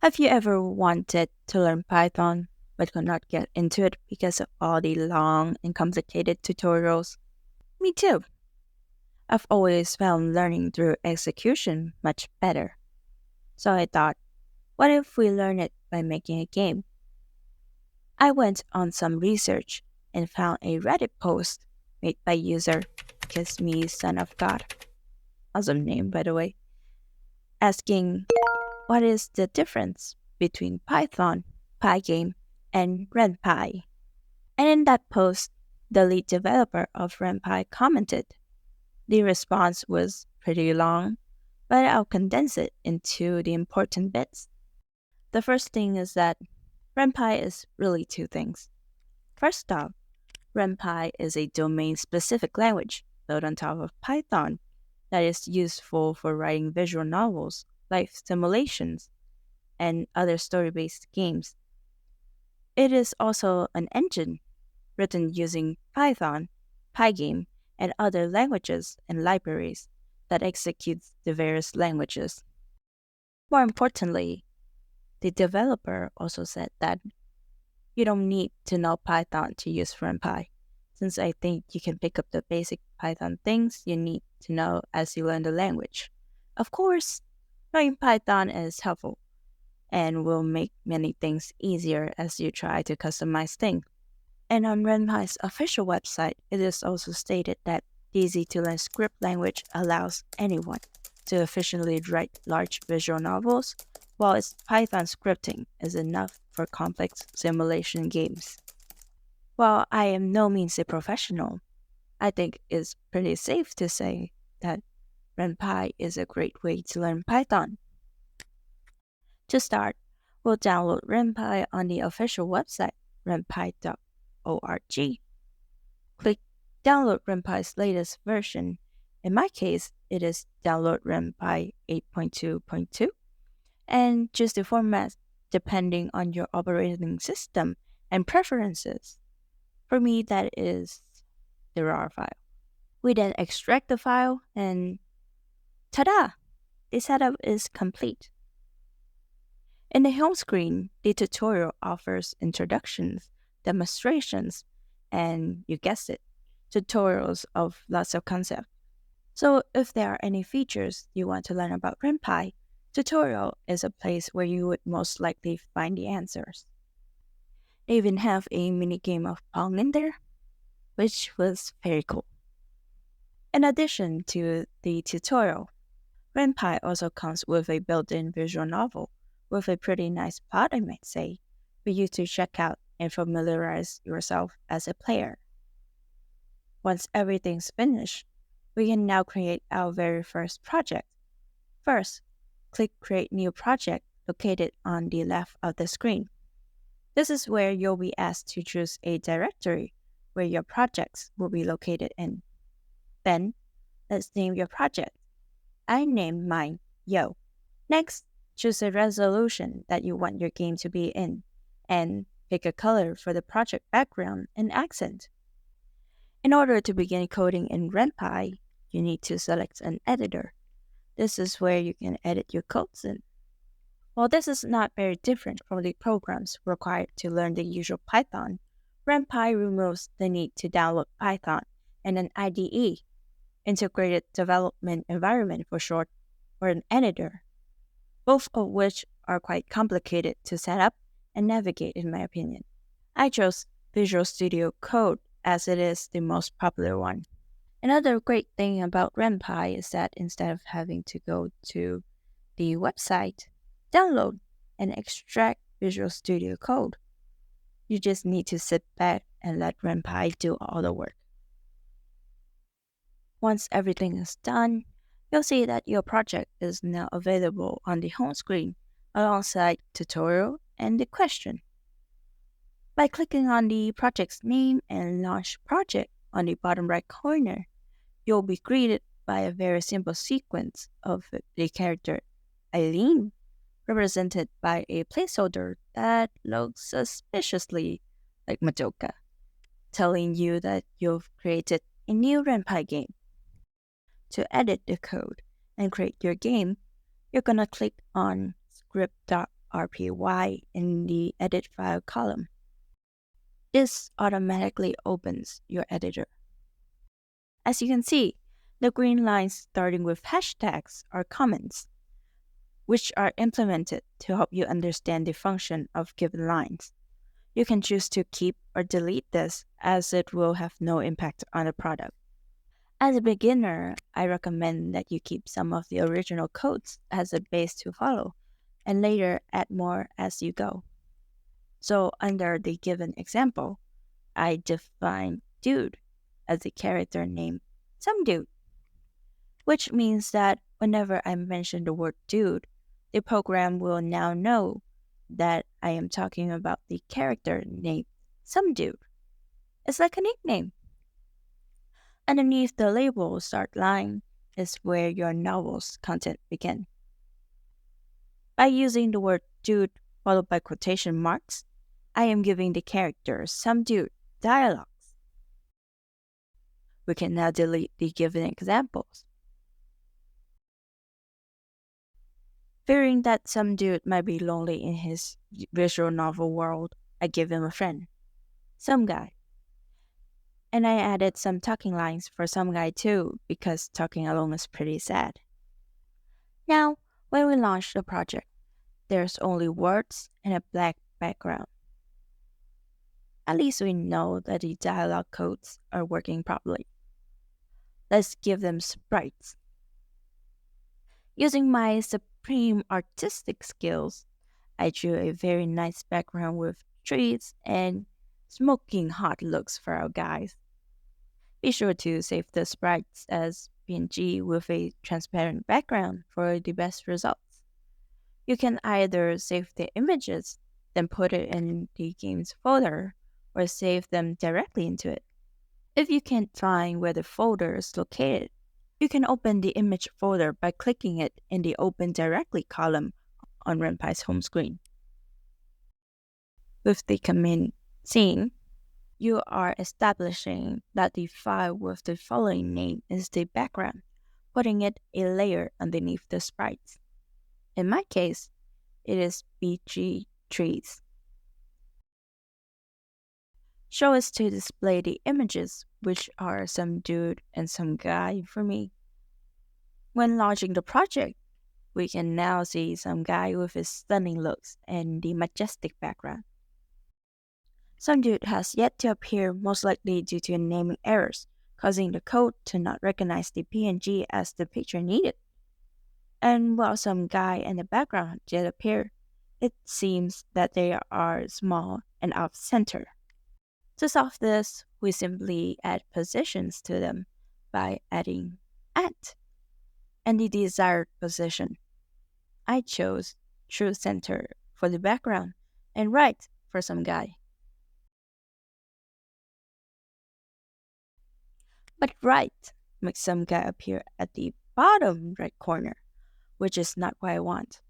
Have you ever wanted to learn Python but could not get into it because of all the long and complicated tutorials? Me too. I've always found learning through execution much better. So I thought, what if we learn it by making a game? I went on some research and found a Reddit post made by user Kiss Me Son of God, awesome name by the way, asking what is the difference between Python, Pygame, and Ren'Py. And in that post, the lead developer of Ren'Py commented. The response was pretty long, but I'll condense it into the important bits. The first thing is that Ren'Py is really two things. First off, Ren'Py is a domain-specific language built on top of Python that is useful for writing visual novels, life simulations, and other story-based games. It is also an engine written using Python, Pygame, and other languages and libraries that executes the various languages. More importantly, the developer also said that you don't need to know Python to use Ren'Py, since I think you can pick up the basic Python things you need to know as you learn the language. Of course, knowing Python is helpful and will make many things easier as you try to customize things. And on Ren'Py's official website, it is also stated that the easy-to-learn script language allows anyone to efficiently write large visual novels, while its Python scripting is enough for complex simulation games. While I am no means a professional, I think it's pretty safe to say that Ren'Py is a great way to learn Python. To start, we'll download Ren'Py on the official website, renpy.org. Click Download Ren'Py's latest version. In my case, it is Download Ren'Py 8.2.2, and choose the format depending on your operating system and preferences. For me, that is the RAR file. We then extract the file and ta-da! The setup is complete. In the home screen, the tutorial offers introductions, demonstrations, and you guessed it, tutorials of lots of concepts. So if there are any features you want to learn about Ren'Py, tutorial is a place where you would most likely find the answers. They even have a mini game of Pong in there, which was very cool. In addition to the tutorial, Ren'Py also comes with a built-in visual novel with a pretty nice plot, I might say, for you to check out and familiarize yourself as a player. Once everything's finished, we can now create our very first project. First, click Create New Project located on the left of the screen. This is where you'll be asked to choose a directory where your projects will be located in. Then, let's name your project. I named mine Yo. Next, choose a resolution that you want your game to be in, and pick a color for the project background and accent. In order to begin coding in Ren'Py, you need to select an editor. This is where you can edit your codes in. While this is not very different from the programs required to learn the usual Python, Ren'Py removes the need to download Python and an IDE, Integrated Development Environment for short, or an editor, both of which are quite complicated to set up and navigate in my opinion. I chose Visual Studio Code as it is the most popular one. Another great thing about Ren'Py is that instead of having to go to the website, download, and extract Visual Studio Code, you just need to sit back and let Ren'Py do all the work. Once everything is done, you'll see that your project is now available on the home screen alongside tutorial and the question. By clicking on the project's name and Launch Project on the bottom right corner, you'll be greeted by a very simple sequence of the character Eileen, represented by a placeholder that looks suspiciously like Madoka, telling you that you've created a new Ren'Py game. To edit the code and create your game, you're gonna click on script.rc RPY in the edit file column. This automatically opens your editor. As you can see, the green lines starting with hashtags are comments, which are implemented to help you understand the function of given lines. You can choose to keep or delete this as it will have no impact on the product. As a beginner, I recommend that you keep some of the original codes as a base to follow and later add more as you go. So under the given example, I define dude as a character name, some dude, which means that whenever I mention the word dude, the program will now know that I am talking about the character named some dude. It's like a nickname. Underneath the label start line is where your novel's content begins. By using the word dude followed by quotation marks, I am giving the character some dude dialogues. We can now delete the given examples. Fearing that some dude might be lonely in his visual novel world, I give him a friend, some guy. And I added some talking lines for some guy too, because talking alone is pretty sad. Now, when we launch the project, there's only words and a black background. At least we know that the dialogue codes are working properly. Let's give them sprites. Using my supreme artistic skills, I drew a very nice background with trees and smoking hot looks for our guys. Be sure to save the sprites as PNG with a transparent background for the best results. You can either save the images, then put it in the game's folder, or save them directly into it. If you can't find where the folder is located, you can open the image folder by clicking it in the Open Directly column on Ren'Py's home screen. With the command scene, you are establishing that the file with the following name is the background, putting it a layer underneath the sprites. In my case, it is BG trees. Show is to display the images, which are some dude and some guy for me. When launching the project, we can now see some guy with his stunning looks and the majestic background. Some dude has yet to appear, most likely due to naming errors, causing the code to not recognize the PNG as the picture needed. And while some guy in the background did appear, it seems that they are small and off-center. To solve this, we simply add positions to them by adding at and the desired position. I chose true center for the background and right for some guy. But right makes some guy appear at the bottom right corner, which is not what I want.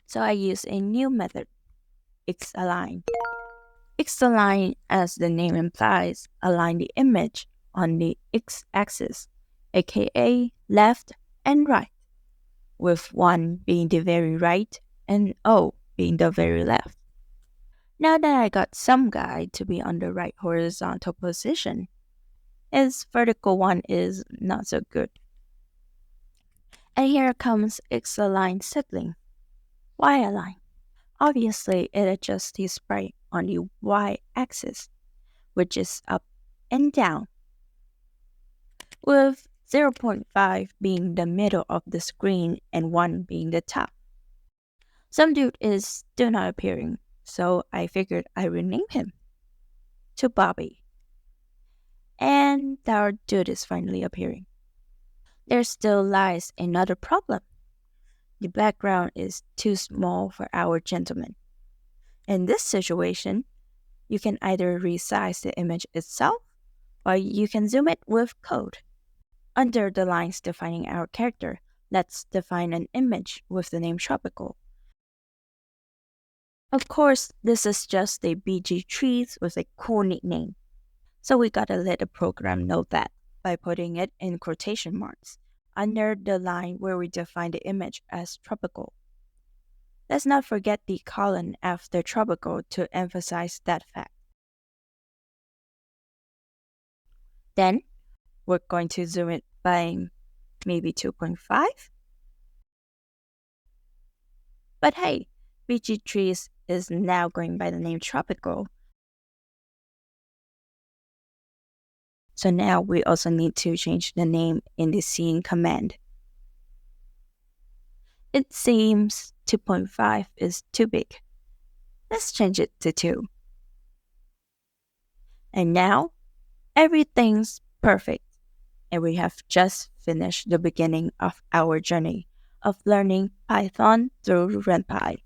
So I use a new method, X-align. X-align, as the name implies, align the image on the x-axis, aka left and right, with 1 being the very right and O being the very left. Now that I got some guy to be on the right horizontal position, his vertical one is not so good. And here comes X-align sibling, Y-align. Obviously, it adjusts the sprite on the y-axis, which is up and down, with 0.5 being the middle of the screen and 1 being the top. Some dude is still not appearing, so I figured I rename him to Bobby. And our dude is finally appearing. There still lies another problem. The background is too small for our gentleman. In this situation, you can either resize the image itself, or you can zoom it with code. Under the lines defining our character, let's define an image with the name Tropical. Of course, this is just a BG trees with a cool nickname. So we gotta let the program know that by putting it in quotation marks under the line where we define the image as tropical. Let's not forget the colon after tropical to emphasize that fact. Then we're going to zoom it by maybe 2.5. But hey, BG trees is now going by the name tropical. So now we also need to change the name in the scene command. It seems 2.5 is too big. Let's change it to 2. And now everything's perfect. And we have just finished the beginning of our journey of learning Python through Ren'Py.